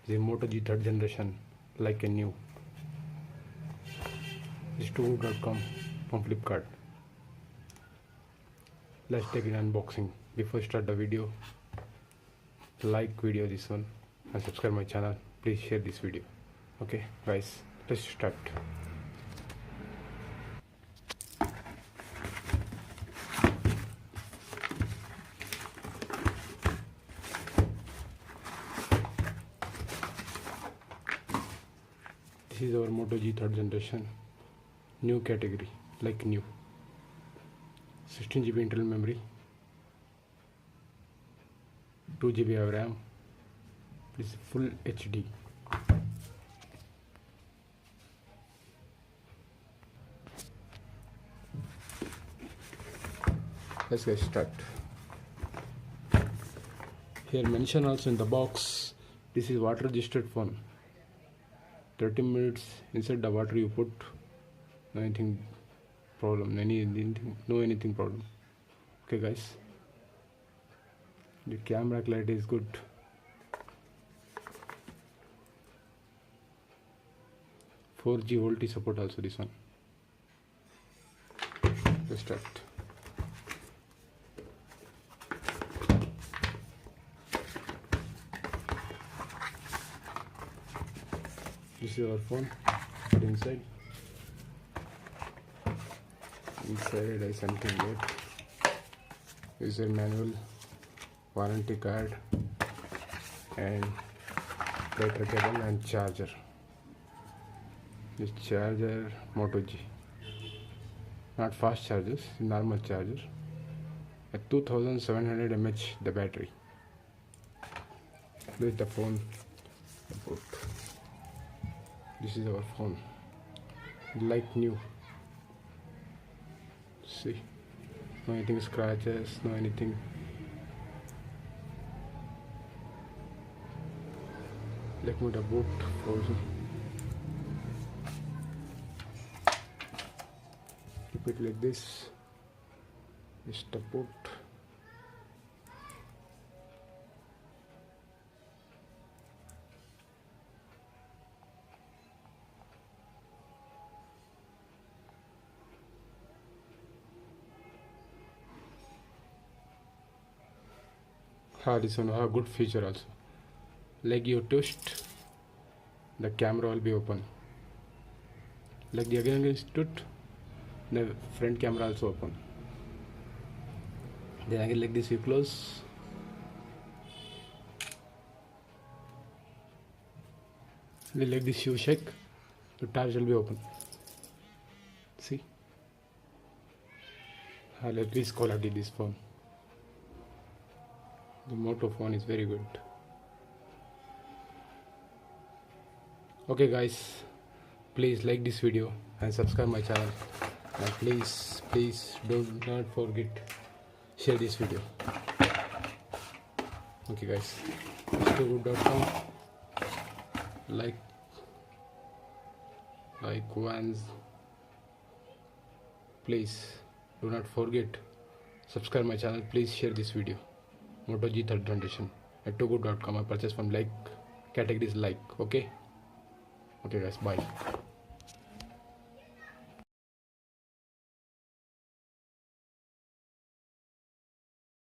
The Moto G third generation, like a new. This togo.com from Flipkart. Let's take an unboxing. Before start the video, like video this one and subscribe my channel. Please share this video. Okay guys, let's start. This is our Moto G third generation, new category, like new. 16 GB internal memory, 2 GB of RAM. It's full HD. Let's get started. Here mention also in the box, this is water resistant phone. 30 minutes inside the water you put, no anything problem, no anything problem. Okay guys, the camera clarity is good. .4G VoLTE support also this one. Let's start. This is our phone. Put inside. Inside is something left. User manual, warranty card, and battery cable and charger. This charger Moto G. Not fast chargers, normal charger. At 2700 mAh the battery. This is the phone. This is our phone, like new. See, no anything scratches, no anything. Let me the boot frozen. Keep it like this. Is the boot. This one have a good feature also. Like you twist, the camera will be open. Like the again twist, the front camera also open. Then again like this you close. Then like this you shake, the tabs will be open. See? Let me quality this phone. The Moto phone is very good. Okay guys, please like this video and subscribe my channel, and please do not forget share this video. Okay guys, togo.com, like once. Please do not forget subscribe my channel. Please share this video. Moto G third generation at togo.com. I purchased from like categories like. Okay guys, bye.